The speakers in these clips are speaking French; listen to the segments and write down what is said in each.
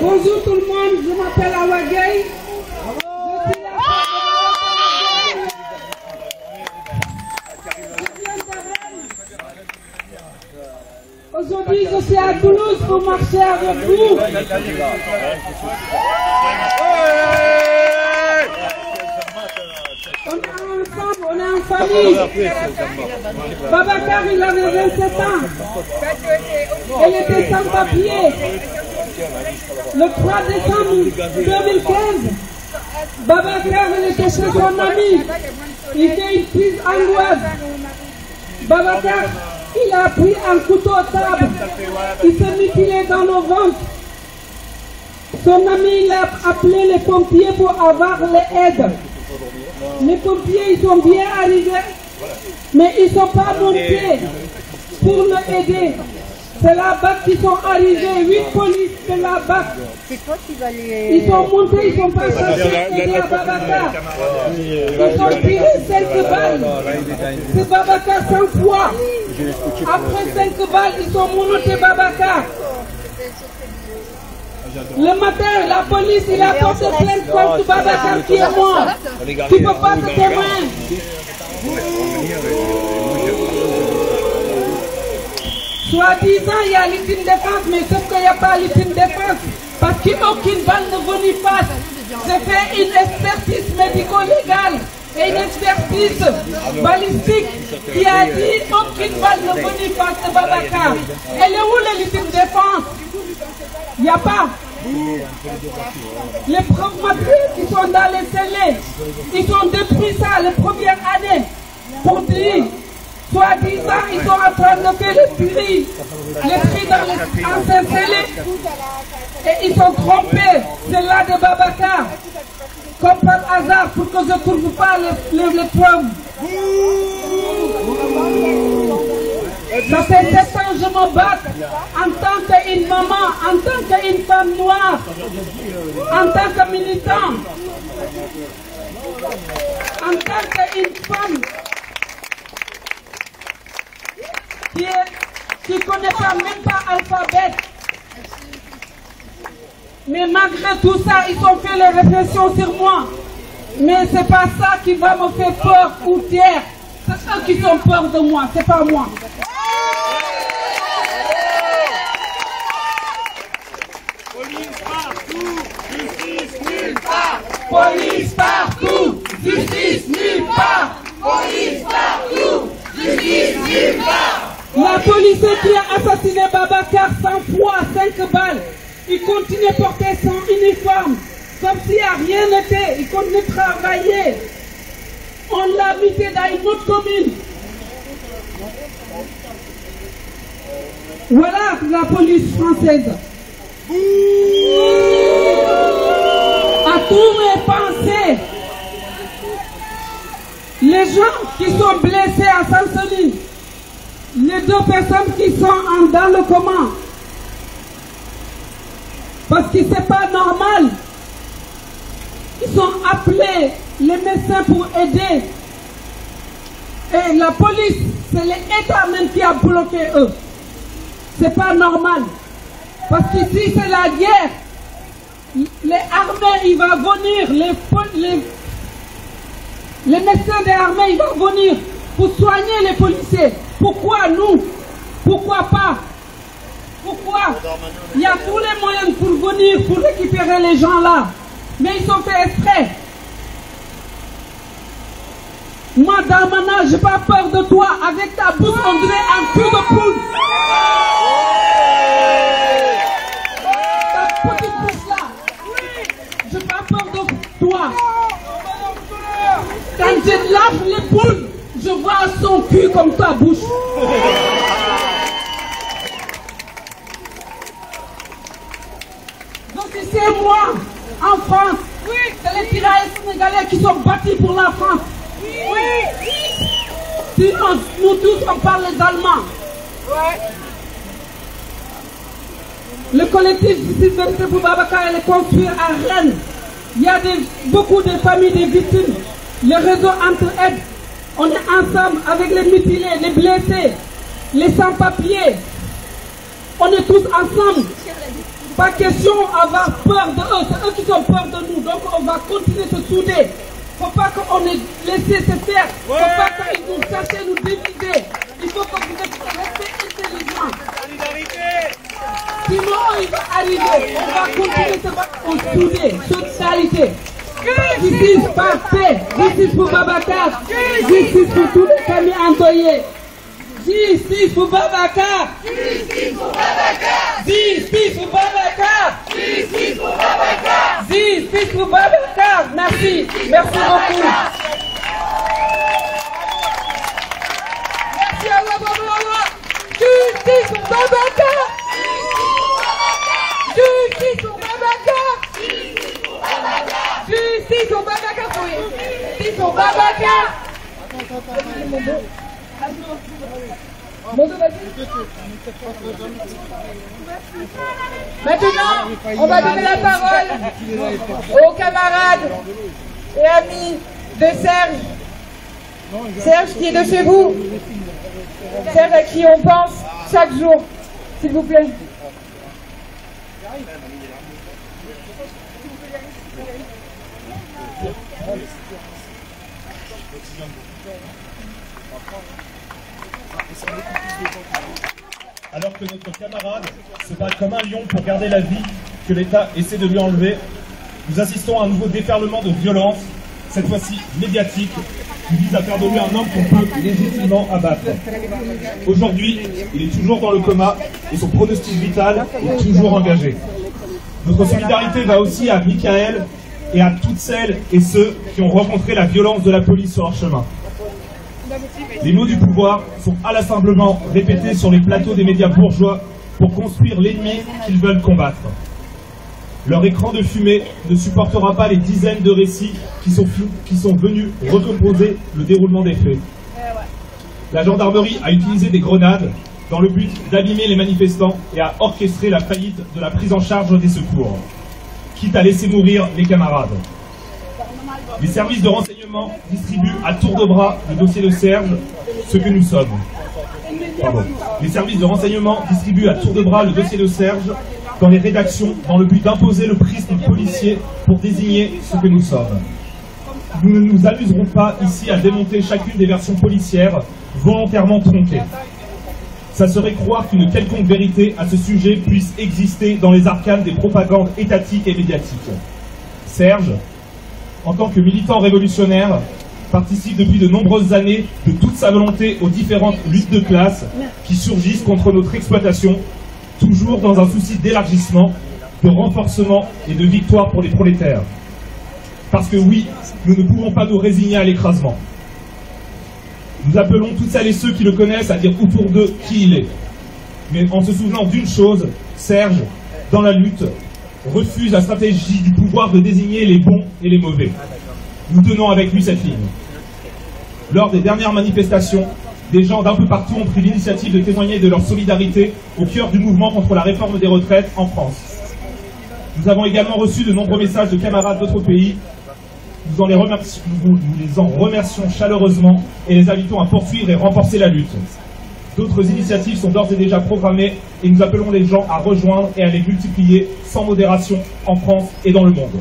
Bonjour tout le monde, je m'appelle Awa Gueye. Aujourd'hui, je suis à Toulouse pour marcher avec vous. On est ensemble, on est en famille. Babacar, il avait 27 ans. Il était sans papier. Le 3 décembre 2015, Babacar, il était chez son ami. Il fait une prise angloise. Babacar, il a pris un couteau à table. Il s'est mutilé dans le ventre. Son ami, il a appelé les pompiers pour avoir l'aide. Les pompiers, ils sont bien arrivés, mais ils ne sont pas montés pour l'aider. C'est là-bas qu'ils sont arrivés, 8 polices de là-bas. Ils sont montés, ils ne sont pas cherchés aider à Babacar. Ils ont tiré 5 balles. C'est Babacar 5 fois. Après 5 balles, ils ont menotté Babacar. Le matin, la police, il a porté plainte contre Babacar qui est mort. Tu ne peux pas te témoigner. Soi-disant, il y a l'ultime défense, mais sauf qu'il n'y a pas l'ultime défense. Parce qu'aucune balle ne venait pas. J'ai fait une expertise médico-légale et une expertise balistique qui a dit qu'aucune balle ne venait pas de Babacar. Elle est où l'ultime défense? Il n'y a pas. Les profs matrices qui sont dans les scellés, ils ont détruit ça les premières années pour dire, soi-disant, ils sont en train de faire les prix dans les anciens scellés et ils sont trompés. C'est là de Babacar, comme par hasard, pour que je ne trouve pas les preuves. Ça fait 7 ans que je me bats en tant qu'une maman, en tant qu'une femme noire, en tant que militant, en tant qu'une femme qui ne connaît pas même pas l'alphabet. Mais malgré tout ça, ils ont fait les répressions sur moi. Mais ce n'est pas ça qui va me faire peur ou taire. C'est eux qui ont peur de moi, c'est pas moi. Police partout, justice nulle part. Police partout, justice nulle part. Police partout, justice nulle part. La police qui a assassiné Babacar 100 fois, 5 balles, il continue à porter son uniforme, comme s'il n'y a rien n'était, il continue à travailler. On l'a muté dans une autre commune. Voilà la police française. À tous mes pensées, les gens qui sont blessés à Saint-Denis, les 2 personnes qui sont dans le coma, parce que c'est pas normal. Ils sont appelés, les médecins, pour aider. Et la police, c'est l'État même qui a bloqué eux. C'est pas normal. Parce qu'ici, c'est la guerre. Les armées, ils vont venir, les médecins des armées, ils vont venir pour soigner les policiers. Pourquoi nous? Pourquoi pas? Pourquoi? Il y a tous les moyens pour venir, pour récupérer les gens là. Mais ils sont fait exprès. Moi, Darmanin, je n'ai pas peur de toi. Avec ta bouche, on dirait un cul de poule. Ta petite bouche là. Je n'ai pas peur de toi. Quand je lave les poules, je vois son cul comme ta bouche. Donc c'est moi, en France, c'est les tirailleurs sénégalais qui sont battus pour la France. Sinon, nous tous, on parle les Allemands. Le collectif Citoyenneté pour Babacar est construit à Rennes. Il y a beaucoup de familles de victimes. Le réseau Entre-Aides, on est ensemble avec les mutilés, les blessés, les sans-papiers. On est tous ensemble. Pas question d'avoir peur de eux. C'est eux qui ont peur de nous. Donc on va continuer de se souder. Il ne faut pas qu'on ait laissé se faire. Il ne faut pas qu'ils nous cherchent, nous diviser. Il faut que vous restez intelligents. Sinon, il va arriver. On va continuer de se battre en soudé. Solidarité. Justice parfait. Justice pour Babacar. Justice pour tous les familles endeuillées. Justice pour Babacar. Justice pour Babacar. Justice pour Babacar. Justice pour Babacar. Justice pour Babacar. Merci. Merci beaucoup. Merci à la Babacar. Justice pour Babacar. Justice pour Babacar. Justice pour Babacar. Justice pour Babacar. Maintenant, on va donner la parole aux camarades et amis de Serge. Serge qui est de chez vous. Serge à qui on pense chaque jour. S'il vous plaît. Alors que notre camarade se bat comme un lion pour garder la vie que l'État essaie de lui enlever, nous assistons à un nouveau déferlement de violence, cette fois-ci médiatique, qui vise à faire de lui un homme qu'on peut légitimement abattre. Aujourd'hui, il est toujours dans le coma et son pronostic vital est toujours engagé. Notre solidarité va aussi à Michael et à toutes celles et ceux qui ont rencontré la violence de la police sur leur chemin. Les mots du pouvoir sont inlassablement répétés sur les plateaux des médias bourgeois pour construire l'ennemi qu'ils veulent combattre. Leur écran de fumée ne supportera pas les dizaines de récits qui sont venus recomposer le déroulement des faits. La gendarmerie a utilisé des grenades dans le but d'abîmer les manifestants et a orchestré la faillite de la prise en charge des secours, quitte à laisser mourir les camarades. Les services de renseignement distribuent à tour de bras le dossier de Serge, ce que nous sommes. Les services de renseignement distribuent à tour de bras le dossier de Serge dans les rédactions dans le but d'imposer le prisme policier pour désigner ce que nous sommes. Nous ne nous amuserons pas ici à démonter chacune des versions policières volontairement tronquées. Ça serait croire qu'une quelconque vérité à ce sujet puisse exister dans les arcanes des propagandes étatiques et médiatiques. Serge, en tant que militant révolutionnaire, participe depuis de nombreuses années de toute sa volonté aux différentes luttes de classe qui surgissent contre notre exploitation, toujours dans un souci d'élargissement, de renforcement et de victoire pour les prolétaires. Parce que oui, nous ne pouvons pas nous résigner à l'écrasement. Nous appelons toutes celles et ceux qui le connaissent à dire autour d'eux qui il est. Mais en se souvenant d'une chose, Serge, dans la lutte, refuse la stratégie du pouvoir de désigner les bons et les mauvais. Nous tenons avec lui cette ligne. Lors des dernières manifestations, des gens d'un peu partout ont pris l'initiative de témoigner de leur solidarité au cœur du mouvement contre la réforme des retraites en France. Nous avons également reçu de nombreux messages de camarades d'autres pays. Nous les en remercions chaleureusement et les invitons à poursuivre et renforcer la lutte. D'autres initiatives sont d'ores et déjà programmées et nous appelons les gens à rejoindre et à les multiplier sans modération en France et dans le monde.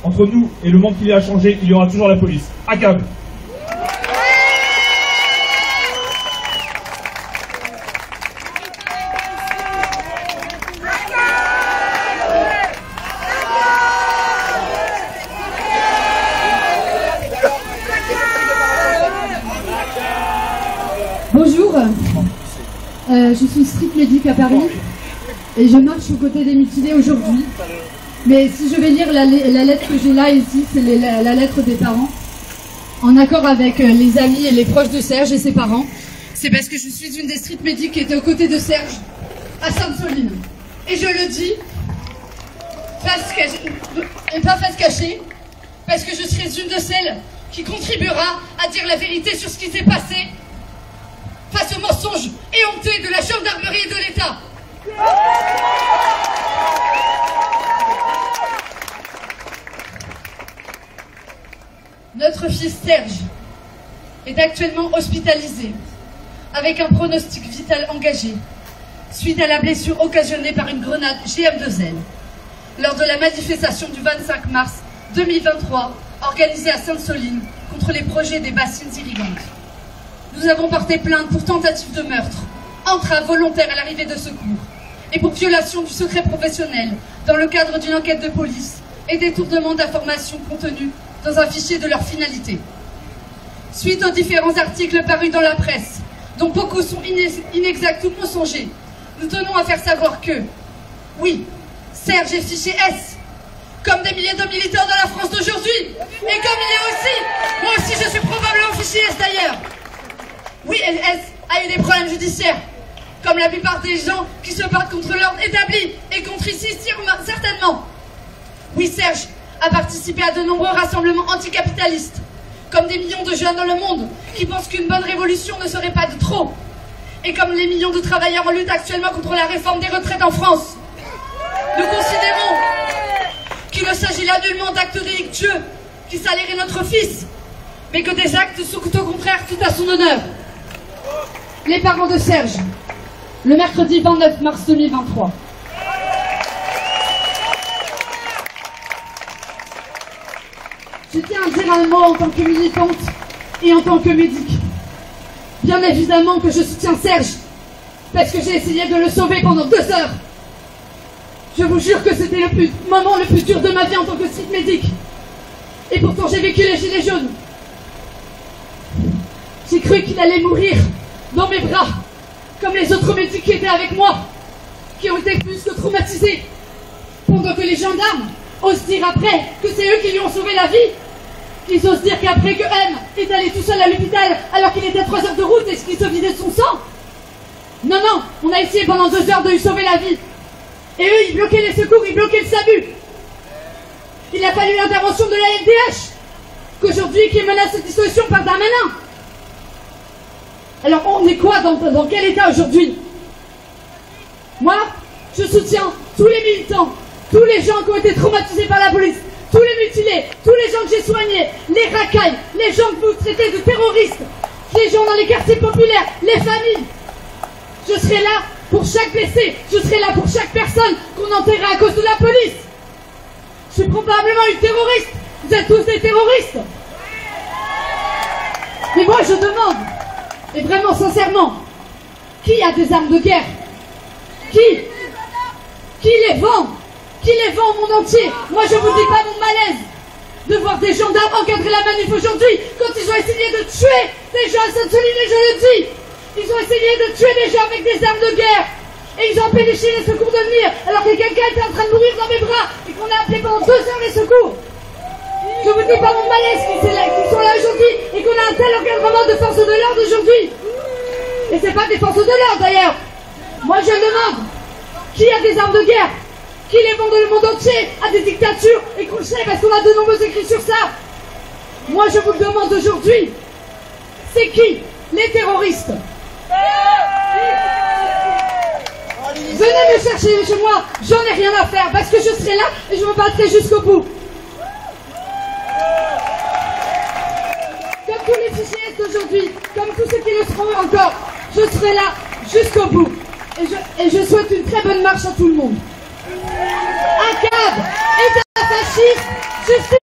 Entre nous et le monde qui a changé, il y aura toujours la police. ACAB. Bonjour, je suis street medic à Paris et je marche aux côtés des mutilés aujourd'hui. Mais si je vais lire la lettre que j'ai là ici, c'est la lettre des parents, en accord avec les amis et les proches de Serge et ses parents. C'est parce que je suis une des street medics qui était aux côtés de Serge à Sainte-Soline. Et je le dis, et pas face cachée, parce que je serai une de celles qui contribuera à dire la vérité sur ce qui s'est passé face aux mensonges éhontés de la gendarmerie et de l'État. Notre fils Serge est actuellement hospitalisé avec un pronostic vital engagé. suite à la blessure occasionnée par une grenade GM2L lors de la manifestation du 25 mars 2023 organisée à Sainte-Soline contre les projets des bassines irrigantes. Nous avons porté plainte pour tentative de meurtre, entrave volontaire à l'arrivée de secours et pour violation du secret professionnel dans le cadre d'une enquête de police et détournement d'informations contenues dans un fichier de leur finalité. Suite aux différents articles parus dans la presse, dont beaucoup sont inexacts ou mensongers, nous tenons à faire savoir que, oui, Serge est fiché S, comme des milliers de militaires dans la France d'aujourd'hui, et comme il est aussi, moi aussi je suis probablement fiché S d'ailleurs. Oui, S a eu des problèmes judiciaires, comme la plupart des gens qui se battent contre l'ordre établi, et contre ici certainement. Oui, Serge a participé à de nombreux rassemblements anticapitalistes, comme des millions de jeunes dans le monde qui pensent qu'une bonne révolution ne serait pas de trop, et comme les millions de travailleurs en lutte actuellement contre la réforme des retraites en France. Nous considérons qu'il ne s'agit là nullement d'actes délictueux qui saliraient notre fils, mais que des actes sont au contraire tout à son honneur. Les parents de Serge, le mercredi 29 mars 2023. Je tiens à dire un mot en tant que militante et en tant que médic. Bien évidemment que je soutiens Serge, parce que j'ai essayé de le sauver pendant 2 heures. Je vous jure que c'était le moment le plus dur de ma vie en tant que street médic. Et pourtant j'ai vécu les gilets jaunes. J'ai cru qu'il allait mourir dans mes bras, comme les autres médics qui étaient avec moi, qui ont été plus que traumatisés. Pendant que les gendarmes osent dire après que c'est eux qui lui ont sauvé la vie. Ils osent dire qu'après que M est allé tout seul à l'hôpital alors qu'il était à 3 heures de route et qu'il se vidait de son sang. Non, non, on a essayé pendant 2 heures de lui sauver la vie. Et eux, ils bloquaient les secours, ils bloquaient le SAMU. Il a fallu l'intervention de la LDH, qu'aujourd'hui qui menace de dissolution par Darmanin. Alors on est quoi dans quel état aujourd'hui? Moi, je soutiens tous les militants, tous les gens qui ont été traumatisés par la police, tous les mutilés, tous les gens que j'ai soignés, les racailles, les gens que vous traitez de terroristes, les gens dans les quartiers populaires, les familles. Je serai là pour chaque blessé, je serai là pour chaque personne qu'on enterrera à cause de la police. Je suis probablement une terroriste, vous êtes tous des terroristes. Mais moi je demande, et vraiment sincèrement, qui a des armes de guerre? Qui les vend? Qui les vend au monde entier? Moi je vous dis pas mon malaise de voir des gendarmes encadrer la manif aujourd'hui quand ils ont essayé de tuer des gens à Sainte-Soline, et je le dis. Ils ont essayé de tuer des gens avec des armes de guerre. Et ils ont empêché les secours de venir alors que quelqu'un était en train de mourir dans mes bras et qu'on a appelé pendant 2 heures les secours. Je vous dis pas mon malaise qui sont là aujourd'hui et qu'on a un tel encadrement de forces de l'ordre aujourd'hui. Et c'est pas des forces de l'ordre d'ailleurs. Moi je demande, qui a des armes de guerre? Qui les vend dans le monde entier à des dictatures et qu'on le sait parce qu'on a de nombreux écrits sur ça? Moi je vous le demande aujourd'hui. C'est qui? Les terroristes. Venez me chercher chez moi, j'en ai rien à faire parce que je serai là et je me battrai jusqu'au bout. Comme tous les fichiers d'aujourd'hui, comme tous ceux qui le seront encore, je serai là jusqu'au bout. Et je souhaite une très bonne marche à tout le monde. ACAB, État fasciste, justice.